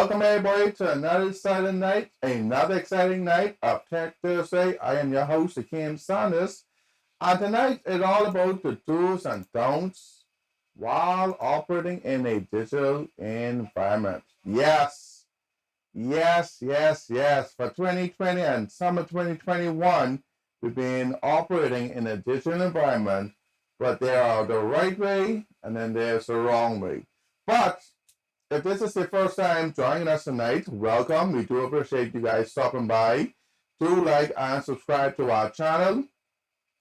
Welcome everybody to another exciting night of Tech Thursday. I am your host, Akeem Sanders. And tonight is all about the do's and don'ts while operating in a digital environment. Yes. For 2020 and summer 2021, we've been operating in a digital environment, but there are the right way and then there's the wrong way. But if this is the first time joining us tonight, welcome. We do appreciate you guys stopping by. Do like and subscribe to our channel.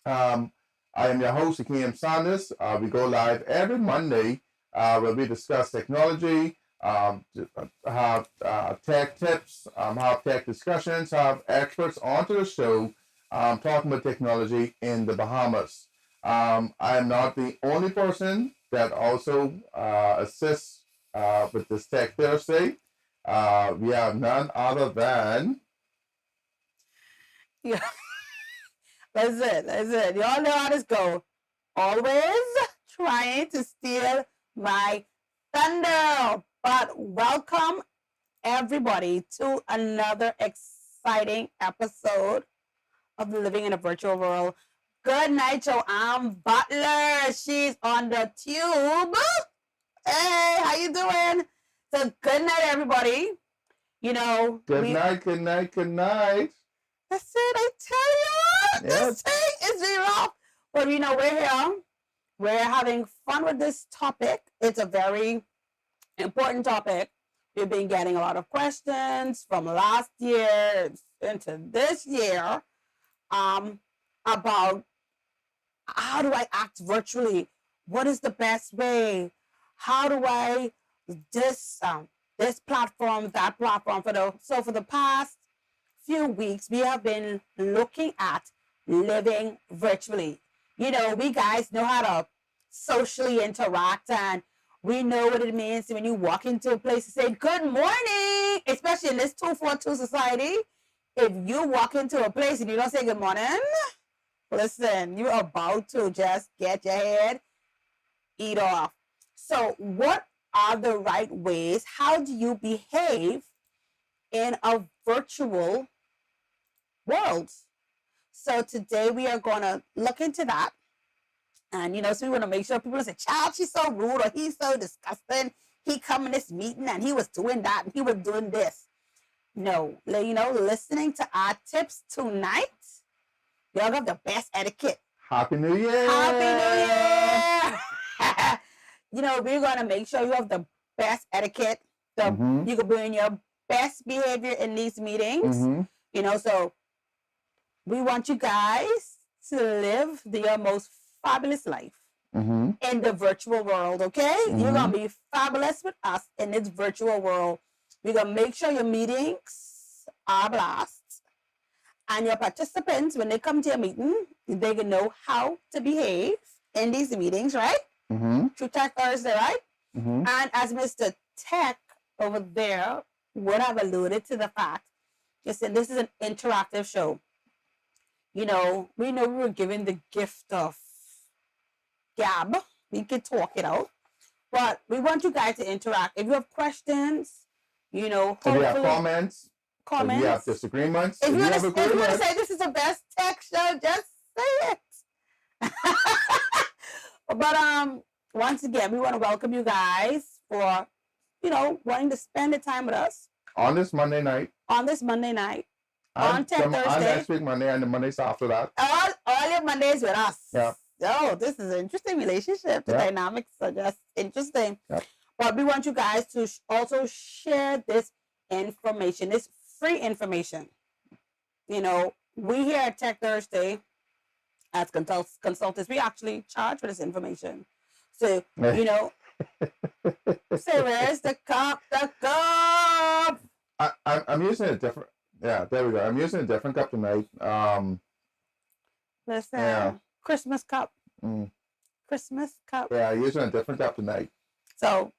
I am your host, Akeem Sanders. We go live every Monday where we discuss technology, have tech tips, have tech discussions, have experts onto the show talking about technology in the Bahamas. I am not the only person that also assists with this Tech Thursday. We have none other than. Yeah, that's it. Y'all know how this go. Always trying to steal my thunder. But welcome everybody to another exciting episode of Living in a Virtual World. Good night, Joanne Butler. She's on the tube. Hey, how you doing? So good night, everybody. Good night. That's it, I tell you. Yes. This thing is really rough. But we're here. We're having fun with this topic. It's a very important topic. We've been getting a lot of questions from last year into this year about how do I act virtually? What is the best way? How do I this platform, that platform? For the past few weeks, we have been looking at living virtually. We guys know how to socially interact, and we know what it means when you walk into a place to say good morning, especially in this 242 society. If you walk into a place and you don't say good morning, listen, you're about to just get your head eat off. So what are the right ways? How do you behave in a virtual world? So today we are going to look into that. And, so we want to make sure people don't say, child, she's so rude or he's so disgusting. He come in this meeting and he was doing that and he was doing this. No, listening to our tips tonight, y'all have the best etiquette. Happy New Year! Happy New Year! We're going to make sure you have the best etiquette. You can bring your best behavior in these meetings. So we want you guys to live your most fabulous life in the virtual world, okay? You're going to be fabulous with us in this virtual world. We're going to make sure your meetings are a blast. And your participants, when they come to your meeting, they can know how to behave in these meetings, right? Through Tech Thursday, right? And as Mr. Tech over there would have alluded to the fact, listen, this is an interactive show. We know we were given the gift of gab. We can talk it out. But we want you guys to interact. If you have questions, hopefully, if you have comments, if you have disagreements, if you want to say this is the best tech show, just say it. But once again, we want to welcome you guys for, wanting to spend the time with us. On this Monday night. On Tech Thursday. On next week Monday and the Mondays after that. All your Mondays with us. Yeah. Oh, this is an interesting relationship. The dynamics are just interesting. Yep. But we want you guys to also share this information, this free information. We here at Tech Thursday, as consultants, we actually charge for this information. So, say, where's the cup? The cup! I'm using a different, there we go. I'm using a different cup tonight. Listen, Christmas cup. Christmas cup. Yeah, I'm using a different cup tonight. So,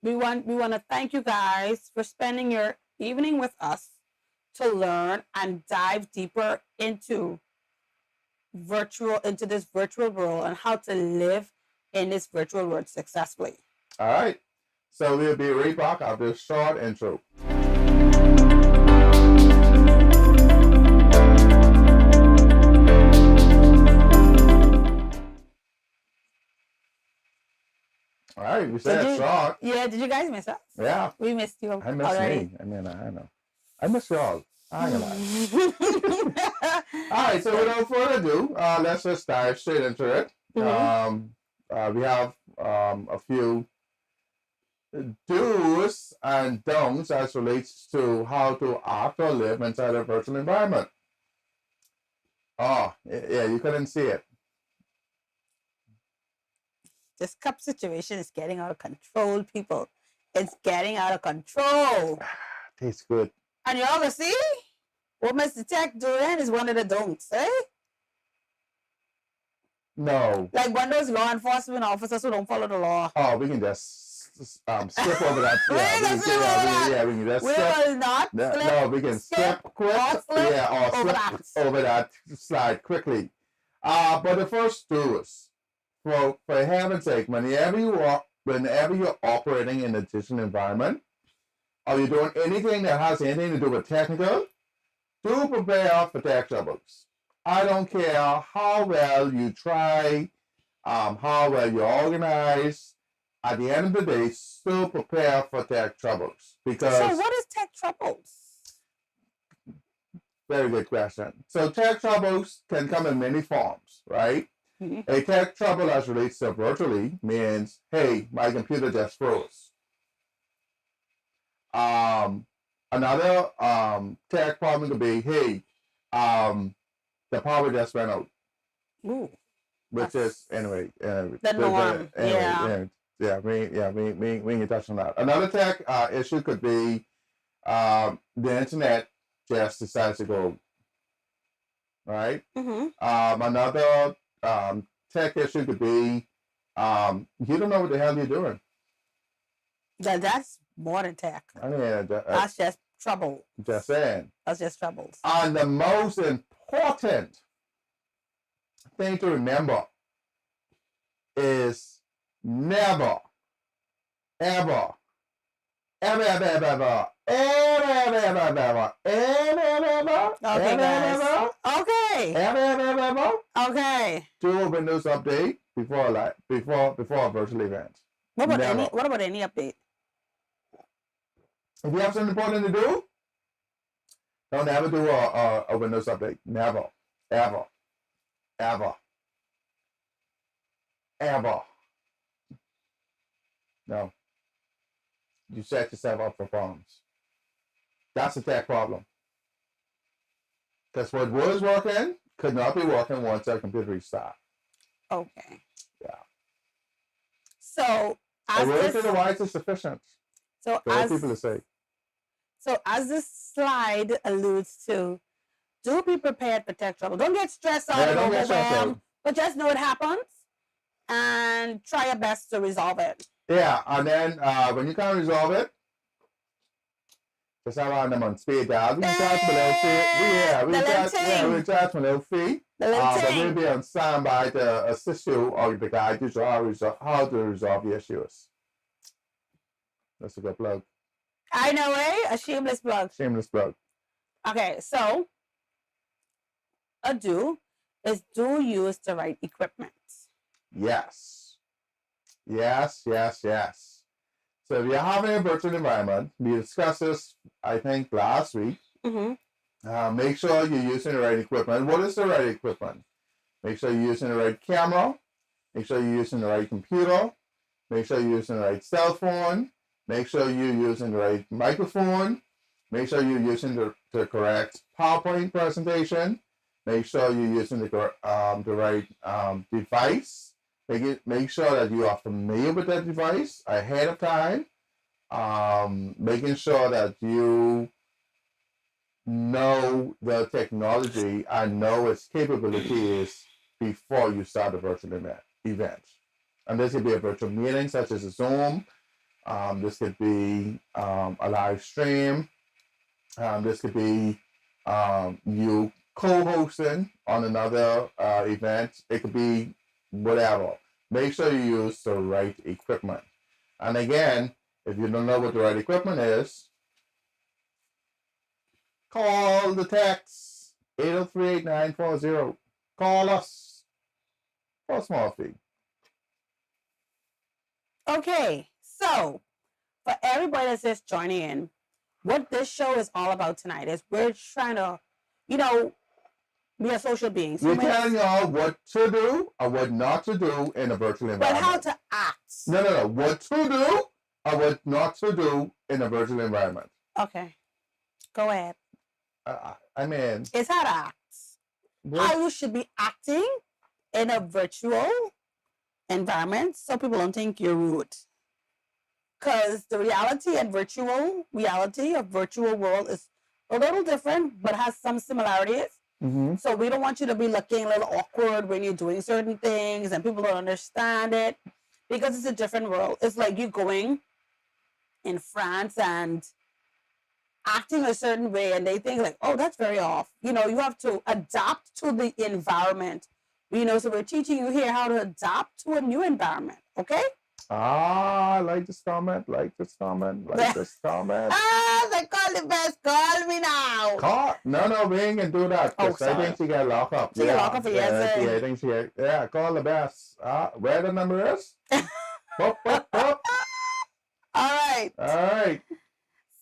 we want to thank you guys for spending your evening with us to learn and dive deeper into this virtual world and how to live in this virtual world successfully. All right. So we'll be right back after a short intro. All right, we said short. Yeah, did you guys miss us? Yeah. We missed you I miss already. me. I mean, I know. I miss y'all. I ain't gonna lie. All right, so without further ado, let's just dive straight into it. We have a few do's and don'ts as relates to how to act or live inside a virtual environment. Oh, yeah, you couldn't see it. This cup situation is getting out of control, people. It's getting out of control. Tastes good. And y'all gonna see what Mr. Tech doing is one of the don'ts, eh? No. Like one of those law enforcement officers who don't follow the law. Oh, we can just skip over that. We can skip will not. No, we can skip quick. Over that slide quickly. But the first do is, for heaven's sake, whenever you're operating in a digital environment, or you're doing anything that has anything to do with technical, do prepare for tech troubles. I don't care how well you try, how well you organize. At the end of the day, still prepare for tech troubles. Because so what is tech troubles? Very good question. So tech troubles can come in many forms, right? Mm-hmm. A tech trouble as relates to virtually means, hey, my computer just froze. Another tech problem could be, hey, the power just went out. Ooh, which is anyway. The norm. We can touch on that. Another tech issue could be the internet just decides to go. Right. Mm-hmm. Another tech issue could be you don't know what the hell you're doing. That's more than tech. I mean, that's just trouble. Just saying. That's just troubles. And the most important thing to remember is never, ever, ever, ever, ever, ever, ever, ever, ever, ever, ever, okay, guys. Okay. Ever. Okay. Do a Windows update before a virtual event. What about any update? If you have something important to do, don't ever do a Windows update. Never. Ever. Ever. Ever. No. You set yourself up for problems. That's a tech problem. Because what was working could not be working once our computer restarts. Okay. Yeah. So, a word to the wise is sufficient. So, as people to say. So, as this slide alludes to, do be prepared for tech trouble. Don't get stressed out and overwhelmed, but just know it happens and try your best to resolve it. Yeah, and then when you can't resolve it, just have them on speed dial. We can charge them a little fee. We charge them a little fee. But we'll be on standby to assist you or the guide you how to resolve the issues. That's a good plug. I know, eh? A shameless plug. Shameless plug. Okay, so a do is do use the right equipment. Yes. So if you're having a virtual environment, we discussed this, I think, last week. Mm-hmm. Make sure you're using the right equipment. What is the right equipment? Make sure you're using the right camera. Make sure you're using the right computer. Make sure you're using the right cell phone. Make sure you're using the right microphone. Make sure you're using the correct PowerPoint presentation. Make sure you're using the right device. Make sure that you are familiar with that device ahead of time. Making sure that you know the technology and know its capabilities before you start a virtual event. And this could be a virtual meeting such as a Zoom. This could be a live stream. This could be you co-hosting on another event. It could be whatever. Make sure you use the right equipment. And again, If you don't know what the right equipment is, call the text 803-8940. Call us for a small fee. Okay, so for everybody that's just joining in, what this show is all about tonight is we're trying to, we are social beings. We're telling y'all what to do or what not to do in a virtual But environment. how to act. No. What to do or what not to do in a virtual environment. Okay, go ahead. I mean, It's how to act. How you should be acting in a virtual environment so people don't think you're rude. Because the reality of virtual world is a little different, but has some similarities. Mm-hmm. So we don't want you to be looking a little awkward when you're doing certain things and people don't understand it because it's a different world. It's like you going in France and acting a certain way and they think like, oh, that's very off. You have to adapt to the environment. So we're teaching you here how to adapt to a new environment. Okay? I like this comment. Ah, they call the best. Call me now. No, we ain't gonna do that. Oh, I think she got locked up. She got locked up for yesterday. I think call the best. Where the number is? Pop. All right.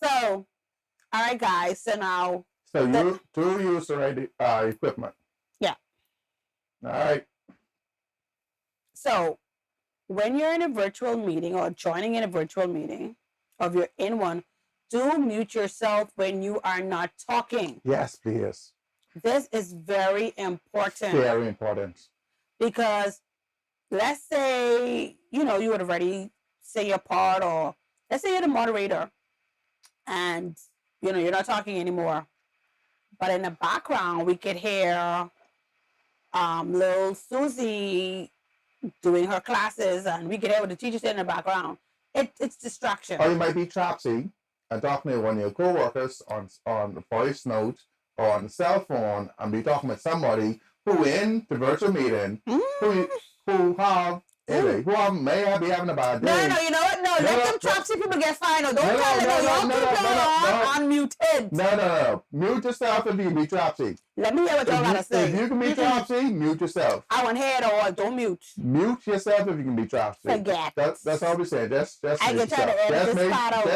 So, all right, guys. So now. So you do use the right equipment. Yeah. All right. So, when you're in a virtual meeting or joining in a virtual meeting, or if you're in one, do mute yourself when you are not talking. Yes, please. This is very important. Very important. Because let's say, you would already say your part, or let's say you're the moderator and, you're not talking anymore. But in the background, we could hear little Susie doing her classes, and we could hear what the teacher said in the background. It's distraction. Or you might be Chopsy and talking to one of your co-workers on the voice note or on the cell phone and be talking with somebody who in the virtual meeting who may be having a bad day. No, you know what? No, let them Chopsy people get fined. Don't tell them your people are unmuted. No. Mute yourself if you can be Chopsy. Let me hear what y'all gotta say. If you can be Chopsy, mute yourself. I want to hear it all. Don't mute. Mute yourself if you can be Chopsy. Forget. That's all we're saying. Just I can try to edit this part out.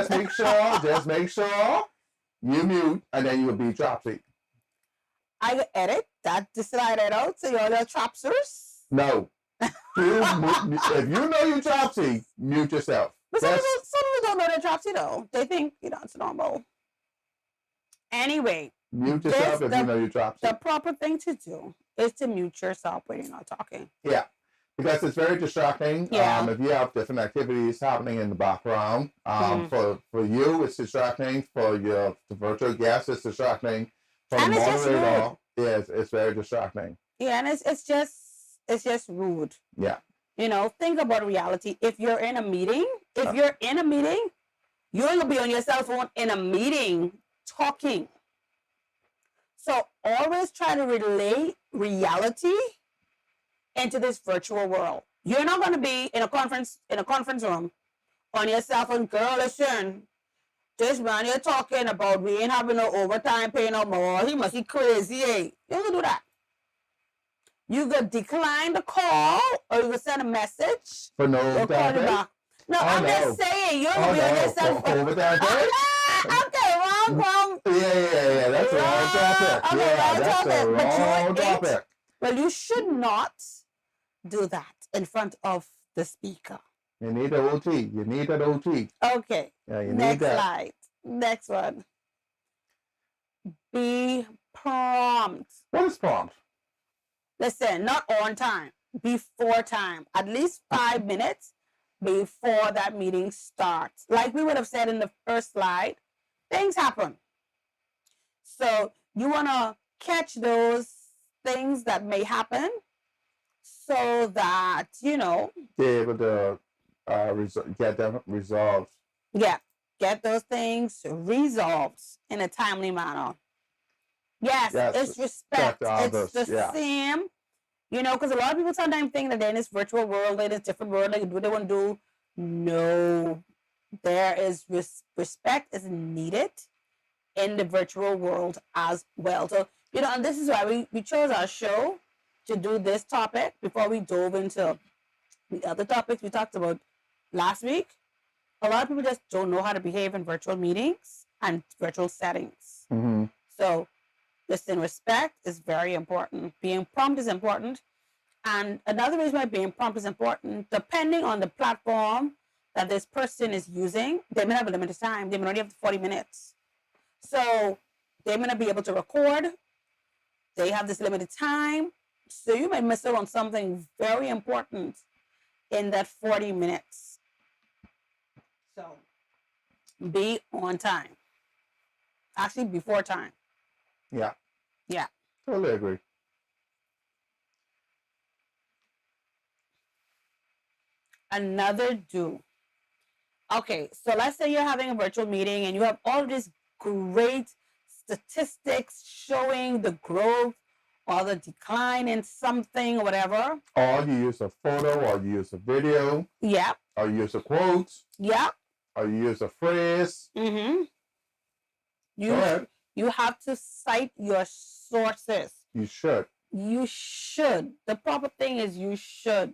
Just make sure you mute and then you will be Chopsy. I can edit that, slide it out so you're little Chopsers. No. If you know you're Chopsy, mute yourself. But some people don't know they're Chopsy though. They think, it's normal. Anyway. Mute yourself if you know you're Chopsy. The proper thing to do is to mute yourself when you're not talking. Yeah. Because it's very distracting. Yeah. If you have different activities happening in the background, for you it's distracting. For the virtual guest, it's distracting. For the moderator, it's very distracting. Yeah, and it's just rude. Yeah. Think about reality. If you're in a meeting, you're gonna be on your cell phone in a meeting talking. So always try to relate reality into this virtual world. You're not gonna be in a conference room on your cell phone. Girl, listen, this man you're talking about, we ain't having no overtime pay no more. He must be crazy, eh? You don't do that. You could decline the call or you could send a message. For no overtime pay? No, I'm just saying, you're going to be on your cell phone. Overtime pay? Okay, wrong. Yeah, that's a wrong topic. Okay, that's a wrong topic. Well, you should not do that in front of the speaker. You need the OT. You need that OT. Okay. Yeah, you Next need that. slide. Next one. Be prompt. What is prompt? Listen, not on time. Before time. At least 5 minutes before that meeting starts. Like we would have said in the first slide, things happen. So you want to catch those things that may happen so that, Be able to get them resolved. Yeah, get those things resolved in a timely manner. Yes, it's respect. It's the same, because a lot of people sometimes think that they're in this virtual world, in this different world, they can do what they want to do. No. there is respect is needed in the virtual world as well. So, and this is why we chose our show to do this topic before we dove into the other topics we talked about last week. A lot of people just don't know how to behave in virtual meetings and virtual settings. Mm-hmm. So, listen, respect is very important. Being prompt is important. And another reason why being prompt is important, depending on the platform that this person is using, they may have a limited time. They may only have 40 minutes. So they may not be able to record. They have this limited time. So you might miss out on something very important in that 40 minutes. So be on time. Actually, before time. Yeah. Yeah. Totally agree. Another do. Okay, so let's say you're having a virtual meeting and you have all these great statistics showing the growth or the decline in something or whatever. Or you use a photo, or you use a video. Yeah. Or you use a quote. Yeah. Or you use a phrase. Mm-hmm. Go ahead. You have to cite your sources. You should. You should. The proper thing is you should,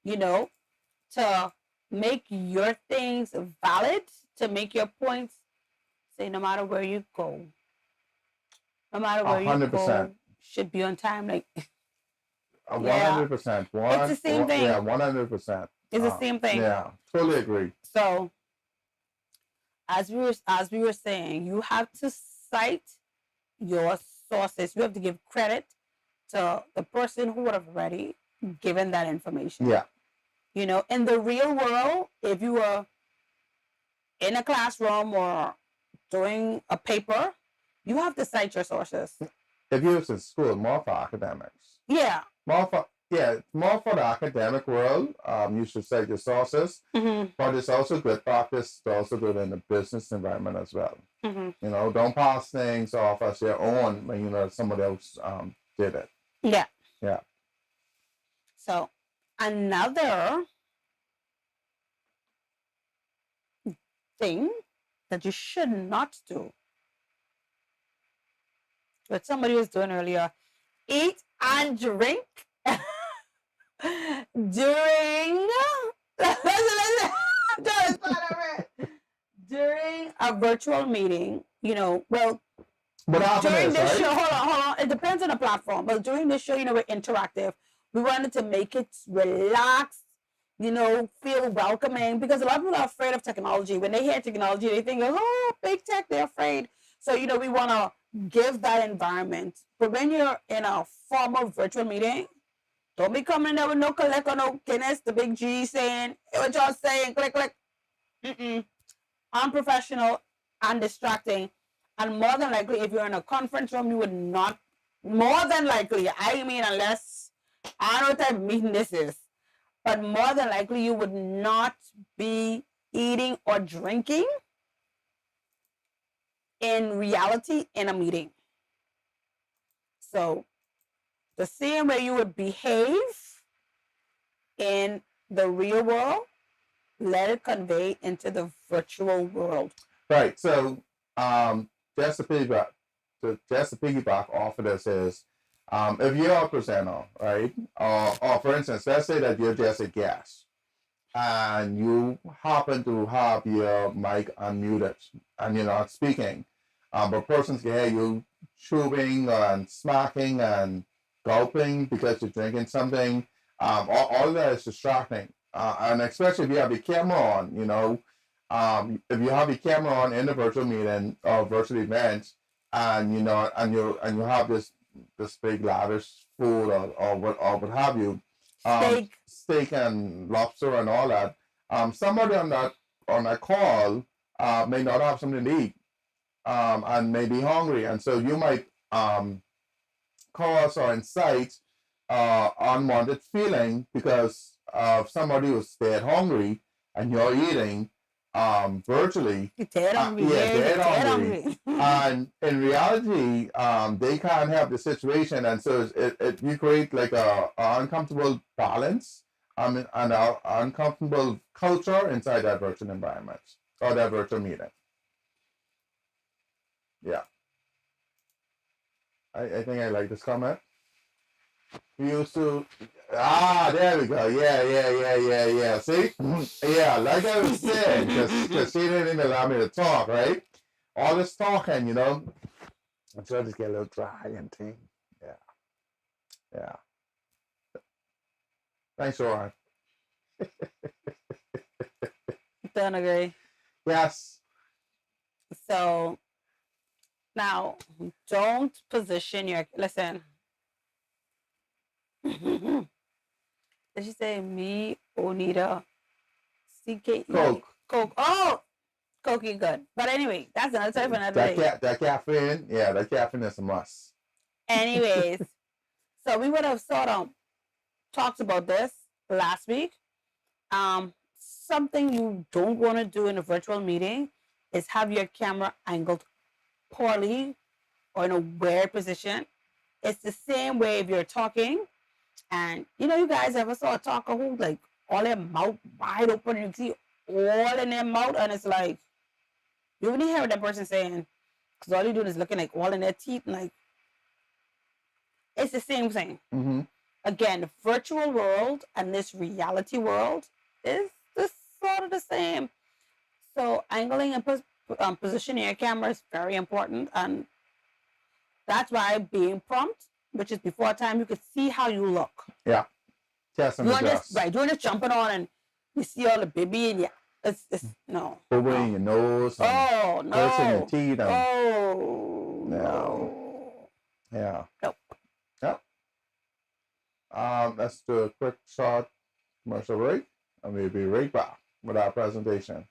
to make your things valid, to make your points, say no matter where you go, no matter where 100%. you go, should be on time. Like 100%. It's the same thing. Yeah, 100%. It's the same thing. Yeah, totally agree. So, as we were saying, you have to cite your sources. You have to give credit to the person who would have already given that information. Yeah. In the real world, if you were in a classroom or doing a paper, you have to cite your sources. If you was in school, more for academics. Yeah. More for the academic world. You should cite your sources, Mm-hmm. but it's also good practice to also do it in the business environment as well. Mm-hmm. Don't pass things off as your own when somebody else did it. Yeah. Yeah. So another thing that you should not do, what somebody was doing earlier, eat and drink during during a virtual meeting. What happened During is, this right? show, hold on. It depends on the platform, but during this show, we're interactive. We wanted to make it relaxed, feel welcoming, because a lot of people are afraid of technology. When they hear technology, they think, oh, big tech, they're afraid. So, we want to give that environment. But when you're in a formal virtual meeting, don't be coming there with no collect or no Guinness, the big G saying, hey, what y'all saying, click, click. Unprofessional and distracting. And more than likely, if you're in a conference room, you would not, more than likely, unless, I don't know what type of meeting this is, but more than likely, you would not be eating or drinking in reality in a meeting. So, the same way you would behave in the real world, let it convey into the virtual world. Right. So, just to piggyback off of this is, if you're a presenter, right, or for instance, let's say that you're just a guest, and you happen to have your mic unmuted and you're not speaking, but persons can hear you chewing and smacking and gulping because you're drinking something. All that is distracting, and especially if you have your camera on. If you have your camera on in the virtual meeting or virtual event, and you have this big lavish food or what have you, steak and lobster and all that. Somebody on that call may not have something to eat, and may be hungry, and so you might cause or incite unwanted feeling because of somebody who's dead hungry and you're eating virtually. Dead hungry. Dead hungry. And in reality, they can't help the situation, and so you create like a uncomfortable balance, and an uncomfortable culture inside that virtual environment. or that virtual meeting. Yeah. I think I like this comment. We used to, there we go. Yeah. See? Yeah, like I was saying, because she didn't even allow me to talk, right? All this talking, until I just get a little dry and thing. Yeah. Thanks, Ron. Don't agree. Yes. So now, don't position your. Listen. Did she say me, Onita, CKE? Coke. Oh, Coke is good. But anyway, that's another time for another day. That caffeine, that caffeine is a must. Anyways, so we would have sort of talked about this last week. Something you don't want to do in a virtual meeting is have your camera angled poorly or in a weird position. It's the same way if you're talking and you guys ever saw a talker who like all their mouth wide open and you see all in their mouth and it's like you only hear that person saying because all you doing is looking like all in their teeth and like it's the same thing. Mm-hmm. Again, the virtual world and this reality world is sort of the same. So angling and positioning your camera is very important, and that's why being prompt, which is before time, you could see how you look. Yeah. Test and adjust. Right, doing this jumping on and you see all the baby in it's no. Bubble in your nose. Oh no. Cursing your teeth. Oh no. Yeah. Nope. Yep. Let's do a quick short commercial break, and we'll be right back with our presentation.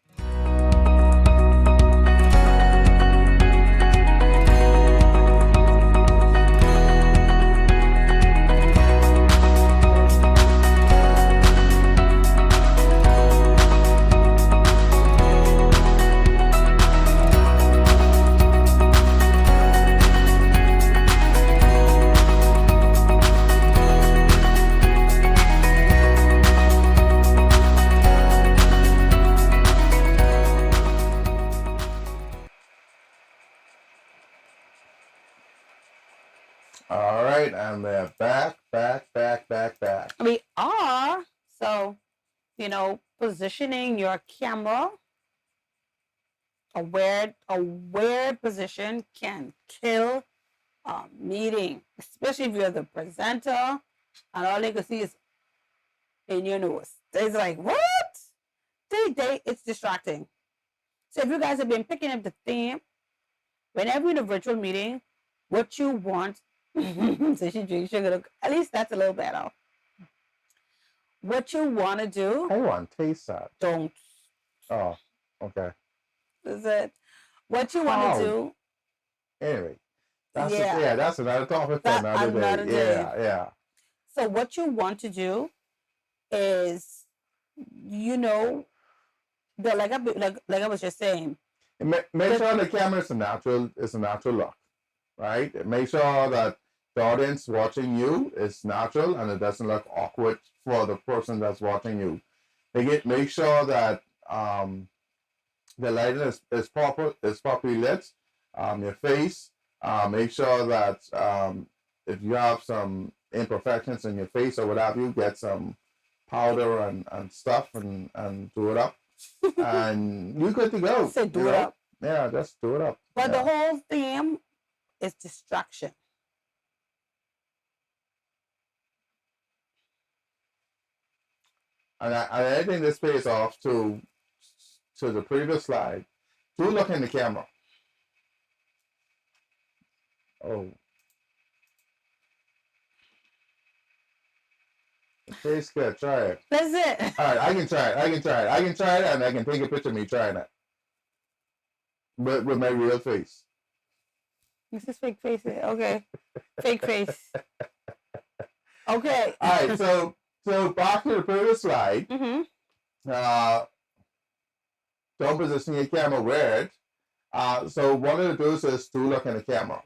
All right, and we're back. We are. So, positioning your camera, a weird position can kill a meeting, especially if you're the presenter and all they can see is in your nose. It's like, what? It's distracting. So if you guys have been picking up the theme, whenever you're in a virtual meeting, what you want, so she drinks sugar, at least that's a little better. What you want to do. I want to taste that. Don't. Oh, okay. Is it? What you want to do. Anyway, that's another topic for another day. Yeah. So what you want to do is, like I was just saying. Make sure the camera is a natural look, right? Make sure that the audience watching you is natural and it doesn't look awkward for the person that's watching you. Make sure that the lighting is properly lit. Your face. Make sure that if you have some imperfections in your face or whatever, you get some powder and stuff and do it up. And you're good to go. So do it up. Yeah, just do it up. But the whole theme is distraction. And I think this pays off to the previous slide. Do look in the camera. Oh. It tastes good. Try it. That's it. All right, I can try it, and I can take a picture of me trying it. But with my real face. This is fake face. Okay. Fake face. Okay. All right, so back to the previous slide. Mm-hmm. Don't position your camera weird. So one of the do's is to look in the camera.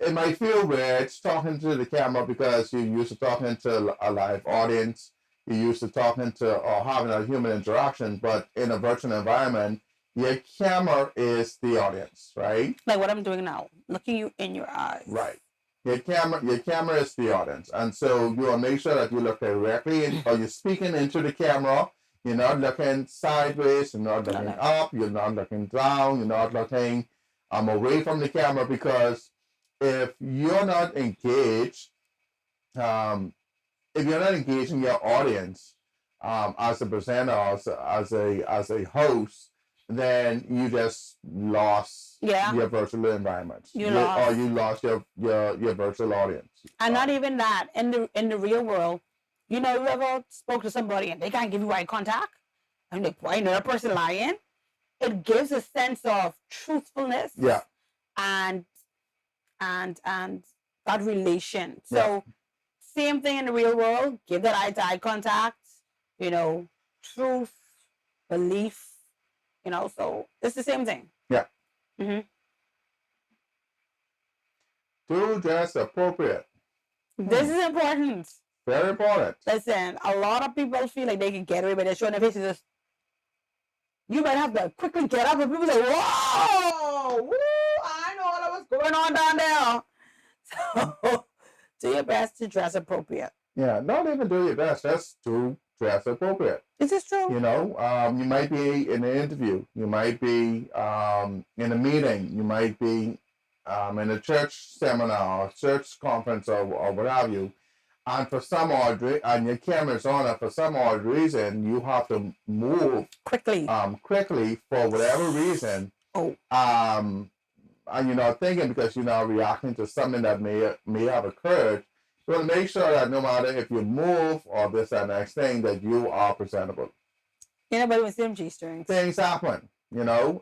It might feel weird talking to the camera because you're used to talking to a live audience. you're used to talking to or having a human interaction, but in a virtual environment, your camera is the audience, right? Like what I'm doing now, looking you in your eyes. Right. Your camera is the audience, and so you will make sure that you look directly in, or you're speaking into the camera. You're not looking sideways. You're not looking up. You're not looking down. You're not looking away from the camera, because if you're not engaged, if you're not engaging your audience as a presenter, as a host, then you just lost your virtual environment. You lost. Or you lost your virtual audience. And not even that, in the real world, you know, you ever spoke to somebody and they can't give you eye contact? I'm like, why another person lying? It gives a sense of truthfulness. Yeah. And that relation. So same thing in the real world. Give that eye-to-eye contact. You know, truth, belief. You know, so it's the same thing. Yeah. Mm-hmm. Do dress appropriate. This is important. Very important. Listen, a lot of people feel like they can get away by their showing their faces. Just, you might have to quickly get up and people say, whoa, woo, I know what was going on down there. So do your best to dress appropriate. Yeah, not even do your best, just to dress appropriate. This is true. You know, you might be in an interview. You might be in a meeting. You might be in a church seminar or church conference or what have you. And for some odd reason, and your camera's on, and for some odd reason, you have to move quickly for whatever reason. Oh. And you're not thinking, because you're not reacting to something that may have occurred. You want to make sure that no matter if you move or this and next thing, that you are presentable. Yeah, but with them G-strings. Things happen, you know.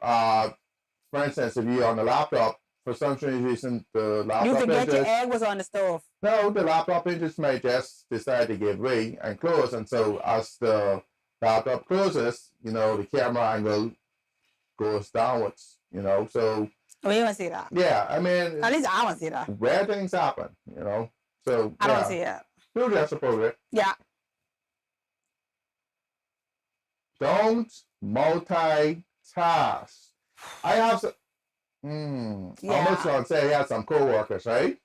For instance, if you're on the laptop, for some strange reason, the laptop you forget your egg was on the stove. No, the laptop hinges might just decide to give way and close. And so as the laptop closes, you know, the camera angle goes downwards, you know. So we don't see that. Yeah, I mean, at least I don't see that. Where things happen, you know. So I don't see it. Do dress appropriate. Yeah. Don't multitask. I have some. Almost gonna say I had some co-workers, right?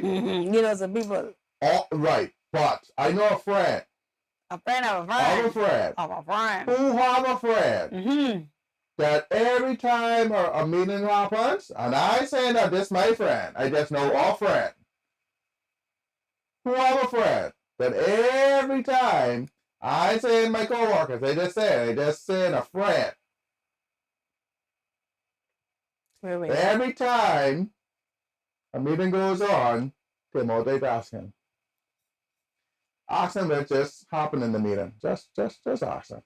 You know, some people. Oh, right, but I know a friend. A friend of a friend. Of a friend. Of a friend. Who have a friend. Mm-hmm. That every time a meeting happens, and I say that this my friend, I just know a friend. Who have a friend that every time I say my coworkers, they just say a friend. Every time a meeting goes on, they multitasking. Ask them what just happened in the meeting. Just ask them.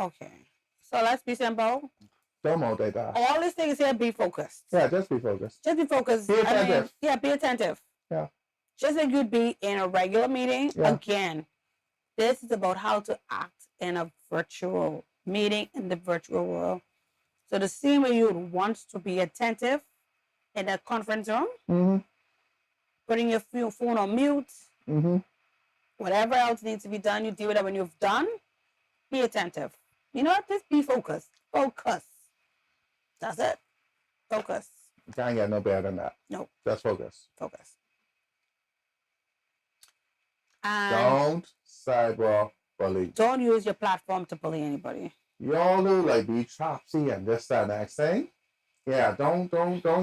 Okay. So let's be simple. Don't multitask. All these things here, be focused. Yeah, just be focused. Just be focused. Be attentive. Be attentive. Yeah. Just like you'd be in a regular meeting. Yeah. Again, this is about how to act in a virtual meeting in the virtual world. So the same way you would want to be attentive in a conference room, putting your phone on mute, whatever else needs to be done, you deal with it when you've done. Be attentive. You know what? Just be focused. Focus. That's it. Focus. You can't get no better than that. No. Just focus. Focus. Don't cyber bully. Don't use your platform to bully anybody. You all do like be chopsy and this, that, next thing. Yeah, don't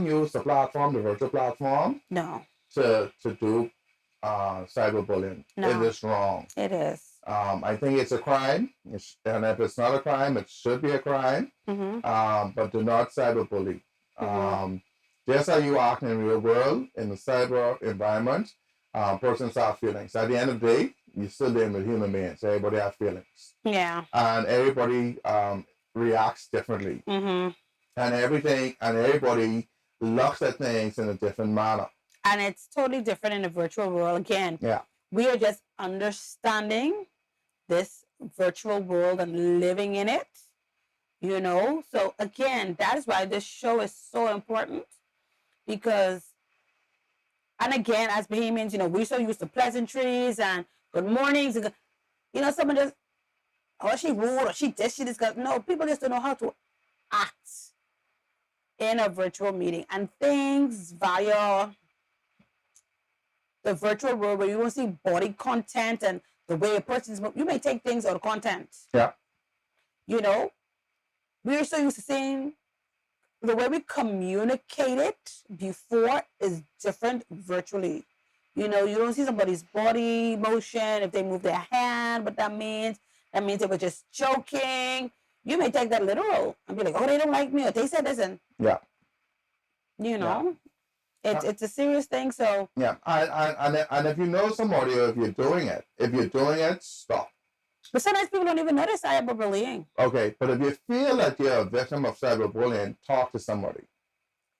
use the platform, the virtual platform. No. To do cyberbullying. No. It is wrong. It is. I think it's a crime. And if it's not a crime, it should be a crime. But do not cyberbully. Just how you act in the real world, in the cyber environment, persons have feelings. At the end of the day, you're still dealing with human beings. Everybody has feelings. Yeah. And everybody reacts differently. And everybody looks at things in a different manner. And it's totally different in the virtual world. Again, yeah, we are just understanding this virtual world and living in it, you know. So again, that is why this show is so important, because And again, as Bahamians, we're so used to pleasantries and good mornings. And, someone just, oh, she rude or she this, she this. No, people just don't know how to act in a virtual meeting. And things via the virtual world where you won't see body content and the way a person's moving, you may take things out of content. Yeah. We're so used to seeing the way we communicated before is different virtually. You don't see somebody's body motion if they move their hand, what that means. That means they were just joking. You may take that literal and be like, oh, they don't like me, or they said this, and Yeah. it's a serious thing. So Yeah. And if you know somebody, or if you're doing it, stop. but sometimes people don't even notice cyberbullying. Okay, but if you feel that you're a victim of cyberbullying, talk to somebody,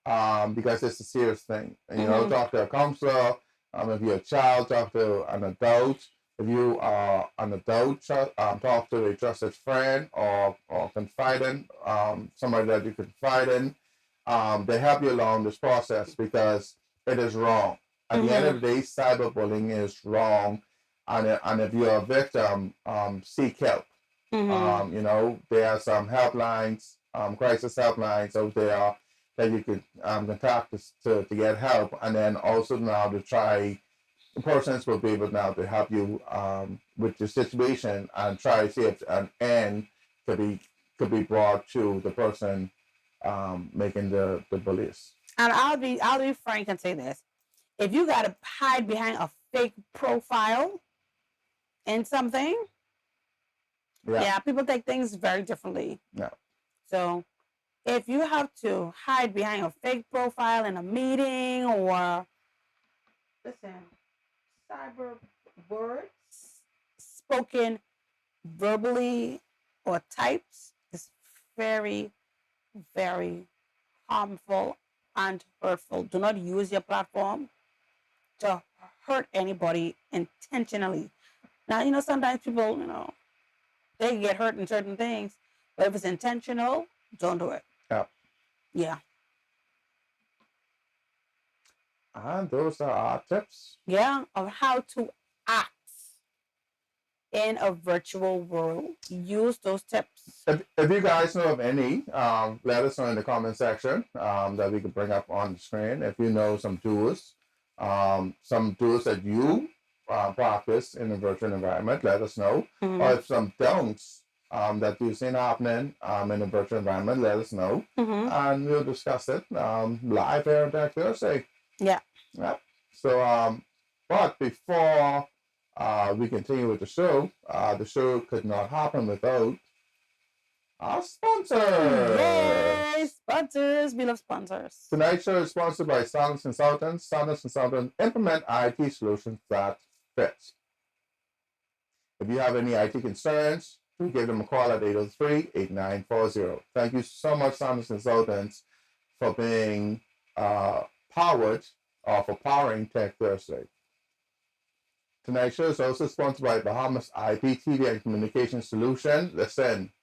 because it's a serious thing. And, talk to a counselor. If you're a child, talk to an adult. If you are an adult, talk to a trusted friend or confidant, somebody that you confide in. They help you along this process because it is wrong. At the end of the day, cyberbullying is wrong. And if you're a victim, seek help. There are some helplines, crisis helplines out there that you could contact to get help. And then also now to try, the persons will be able now to help you with your situation and try to see if an end could be brought to the person making the bullies. And I'll be frank and say this: if you gotta hide behind a fake profile in something, yeah, people take things very differently. Yeah. So if you have to hide behind a fake profile in a meeting, or cyber words spoken verbally or typed is very, very harmful and hurtful. Do not use your platform to hurt anybody intentionally. Now, sometimes people, they get hurt in certain things, but if it's intentional, don't do it. Yeah. Yeah. And those are our tips. Yeah, of how to act in a virtual world. Use those tips. If you guys know of any, let us know in the comment section that we can bring up on the screen. If you know some tools that you practice in a virtual environment, let us know. Or if some don'ts that you've seen happening in a virtual environment, let us know. And we'll discuss it live here on Tech Thursday. Yeah. Yep. So, but before we continue with the show could not happen without our sponsors. Yay, sponsors. We love sponsors. Tonight's show is sponsored by Sonos Consultants. Sonos Consultants implement IT solutions that fit. If you have any IT concerns, give them a call at 803-8940. Thank you so much, Sonos Consultants, for being for powering Tech Thursday. Tonight's show is also sponsored by Bahamas IP, TV, and Communication Solution. Listen,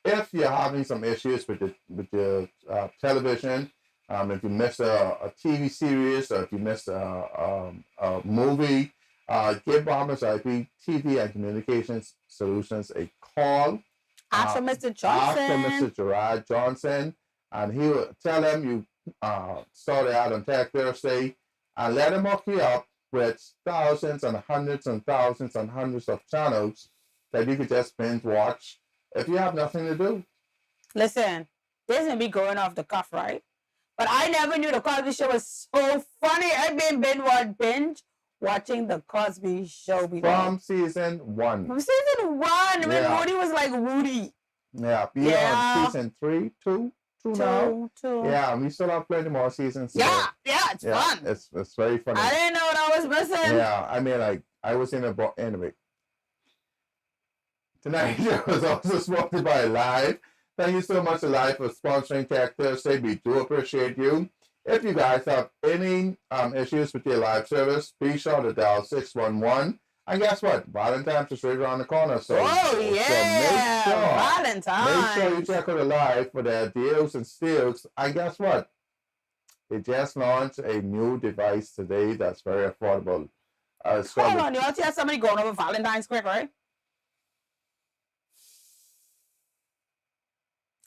if you're having some issues with your television, if you missed a TV series, or if you missed a movie, give Bahamas IP, TV, and Communications Solutions a call. Ask for Mr. Johnson. Ask for Mr. Gerard Johnson, and he will tell him you started out on Tech Thursday, and let him hook you up with thousands and hundreds of channels that you could just binge watch if you have nothing to do. Listen, this may be going off the cuff, right? But I never knew the Cosby Show was so funny. I've been binge watching the Cosby Show from season 1. From season 1, when Woody was like Woody. Yeah, on season 3, 2 now. Yeah, we still have plenty more seasons. So it's fun. It's very funny. I didn't know what I was missing. Yeah, I mean, I was in a book anyway. Tonight's show was also sponsored by Live. Thank you so much, Live, for sponsoring Tech Thursday. We do appreciate you. If you guys have any issues with your live service, be sure to dial 611. And guess what? Valentine's is right around the corner. So, Valentine's. Make sure you check out the Live for their deals and steals. And guess what? They just launched a new device today that's very affordable. It's Hold called on, you also have somebody going over Valentine's quick, right?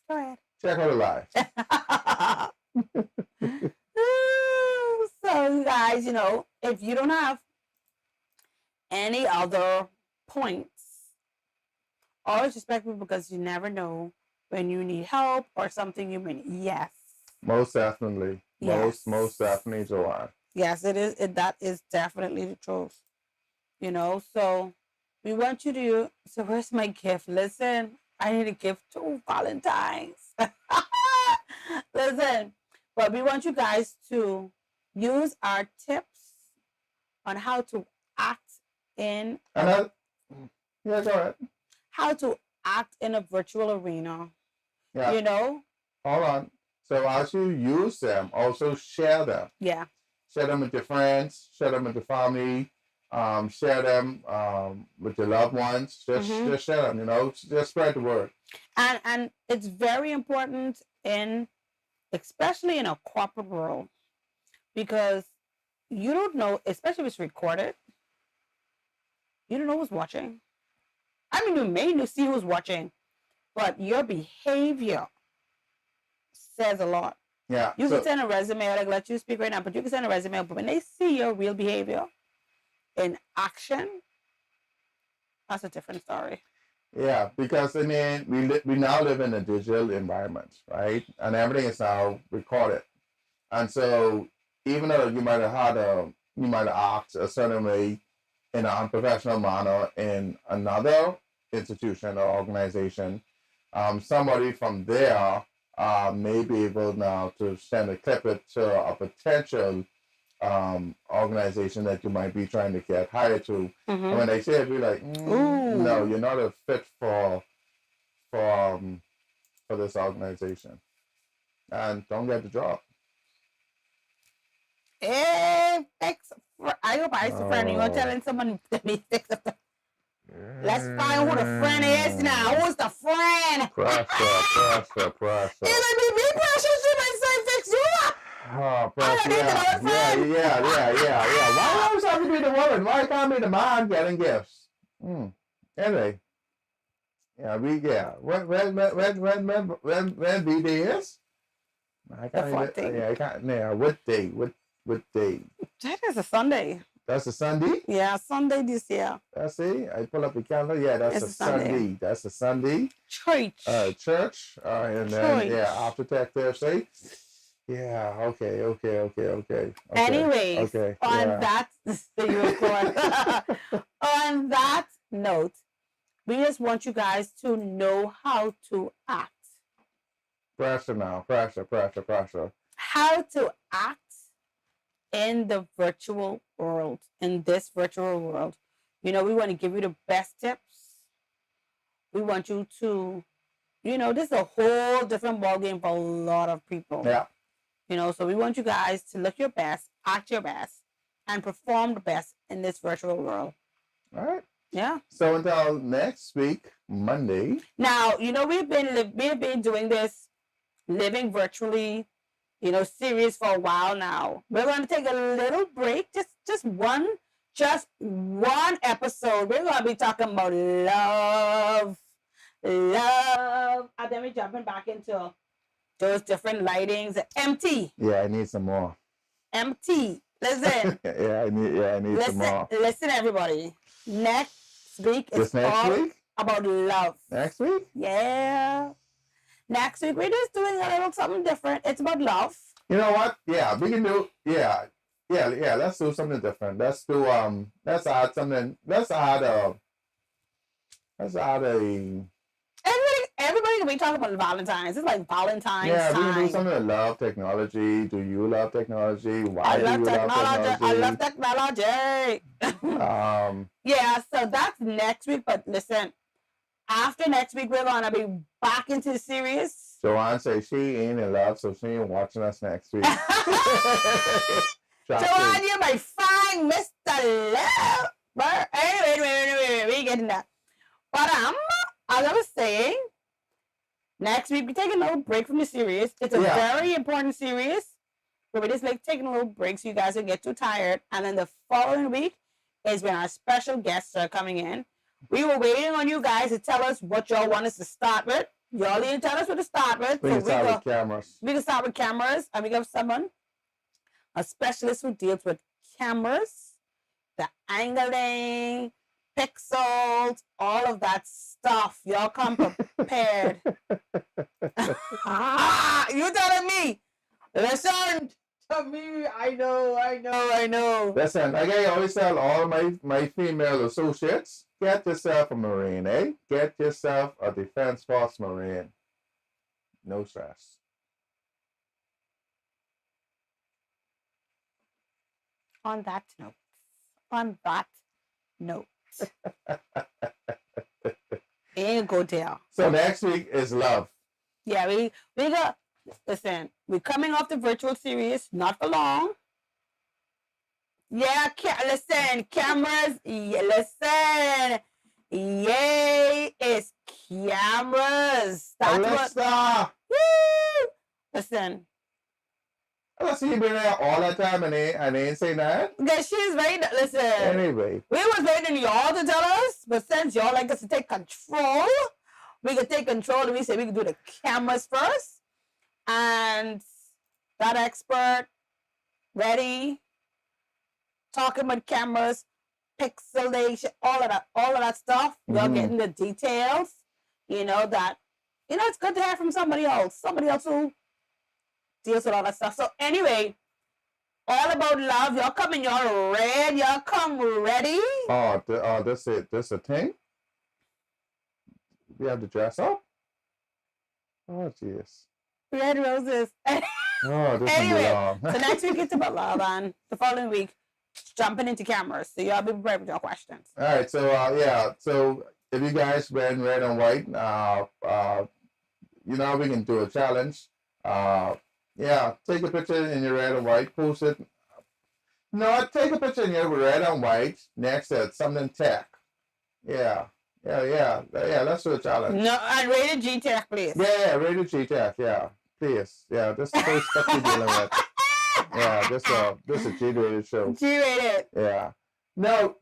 Go ahead. Check out the live. So, you guys, you know, if you don't have any other points, always respect me because you never know when you need help or something you may need. Yes. Most definitely. Yes. Most definitely, Joanne. Yes, it is. That is definitely the truth. You know, so we want you to. So, where's my gift? Listen, I need a gift too, Valentine's. Listen, but we want you guys to use our tips on how to act in Yeah, go ahead. how to act in a virtual arena. Yeah. You know? Hold on. So as you use them, also share them. Yeah. Share them with your friends. Share them with your family. Share them with your loved ones. Just share them. You know, just spread the word. And it's very important especially in a corporate world, because you don't know, especially if it's recorded, you don't know who's watching. I mean, you may see who's watching, but your behavior says a lot. Yeah. You can send a resume, like let you speak right now, but you can send a resume, but when they see your real behavior in action, that's a different story. Yeah, because I mean, we now live in a digital environment, right? And everything is now recorded. And so even though you might have act a certain way in an unprofessional manner in another institution or organization, somebody from there may be able now to send a clip it to a potential organization that you might be trying to get hired to. And when they say it, be like, no, you're not a fit for this organization, and don't get the job. Hey, thanks. I hope I a friend. You're telling someone to be fix it. Let's find who the friend is now. Who's the friend? Pressure. It's gonna be me pressure to myself fix you up. Oh, pressure. Yeah. Why always have to be the woman? Why can't be the man getting gifts? Anyway. When B-Day is? I can't even, what day? What day? That is a Sunday. That's a Sunday? Yeah, Sunday this year. That's it. I pull up the calendar. Yeah, that's a Sunday. That's a Sunday. Church. Church. And then after Tech Thursday. Yeah. Okay. Anyways, on that on that note, we just want you guys to know how to act. Pressure now. Pressure. How to act in the virtual world, in this virtual world. You know, we want to give you the best tips. We want you to, this is a whole different ballgame for a lot of people. Yeah. So we want you guys to look your best, act your best, and perform the best in this virtual world. All right. Yeah. So until next week, Monday. Now, we've been doing this living virtually, series for a while now. We're going to take a little break, just one episode. We're going to be talking about love, and then we're jumping back into those different lightings. MT. Yeah, I need some more. MT. Listen. I need some more. Listen, everybody. Next week is all about love. Next week? Yeah. Next week we're just doing a little something different. It's about love. You know what? Yeah, we can do. Yeah. Let's do something different. Let's do. Let's add something. Let's add a. Everybody can be talking about Valentine's. It's like Valentine's time. We can do something with love technology. Do you love technology? Why do you love technology? I love technology. Yeah, so that's next week. But listen, after next week, we're going to be back into the series. Joanne says she ain't in love, so she ain't watching us next week. Joanne, you're my fine Mr. Love. But anyway, we getting that. But as I was saying, next week we're taking a little break from the series. It's a very important series. But we're just like taking a little break so you guys don't get too tired. And then the following week is when our special guests are coming in. We were waiting on you guys to tell us what y'all want us to start with. Y'all didn't tell us what to start with. We can start with cameras. We can start with cameras, and we got someone, a specialist who deals with cameras, the angling, pixels, all of that stuff. Y'all come prepared. You telling me? Listen to me. I know. Listen, like I always tell all my female associates, get yourself a Marine, eh? Get yourself a Defense Force Marine. No stress. On that note. Ain't go there. So next week is love. Yeah, we got, listen, we're coming off the virtual series, not for long. Yeah, listen, cameras, listen. Yay, it's cameras. That's Alexa! Woo! Listen. Alexa, you been there all that time and ain't say that? Okay, she's ready to, listen. Anyway. We was waiting on y'all to tell us, but since y'all like us to take control, we could take control and we said we could do the cameras first. And that expert, ready, talking about cameras, pixelation, all of that stuff. Y'all getting the details, it's good to hear from somebody else who deals with all that stuff. So anyway, all about love. Y'all coming, y'all ready? Y'all come ready? Oh, this it. This a thing? We have to dress up? Oh, jeez. Red roses. Oh, this Anyway, is long. so next week it's about love, and the following week, jumping into cameras. So y'all be prepared with your questions. All right, so yeah, so if you guys wearing red and white, we can do a challenge. Yeah, take a picture in your red and white, post it. No, take a picture in your red and white next to something tech. Yeah. Let's do a challenge. No, and rated G Tech, please. Yeah, rated G Tech. Yeah, please. Yeah, this is the stuff we're dealing with. Yeah, this is a G-rated show. G-rated. Yeah. No.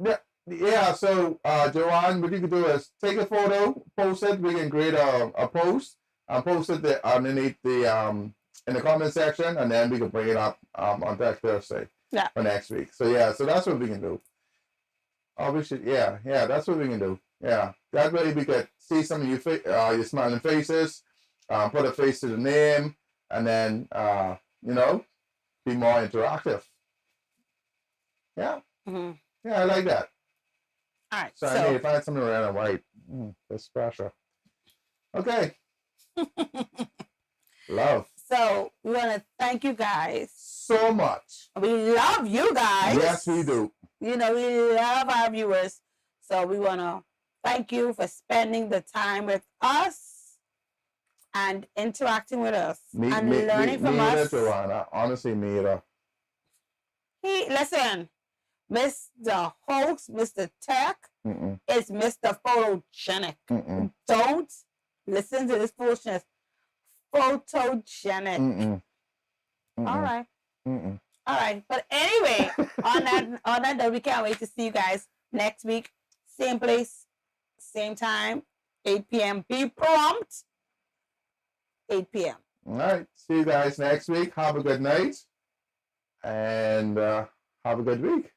Yeah. So, Joanne, what you can do is take a photo, post it. We can create a post and post it underneath the in the comment section, and then we can bring it up on Tech Thursday. Yeah. For next week. So yeah, so that's what we can do. Oh, we should. Yeah. That's what we can do. Yeah. That way we could see some of your smiling faces, put a face to the name, and then be more interactive. Yeah. Mm-hmm. Yeah, I like that. All right. So I need to find something red and white. That's special. Okay. Love. So we want to thank you guys so much. We love you guys. Yes, we do. We love our viewers. So we want to thank you for spending the time with us and interacting with us and learning from us. Joanna. Honestly, Mira. Listen, Mr. Hoax, Mr. Tech is Mr. Photogenic. Don't listen to this foolishness. Photogenic. All right. All right. But anyway, on that note, we can't wait to see you guys next week. Same place, same time, 8 p.m. Be prompt. 8 p.m. All right. See you guys next week. Have a good night. And have a good week.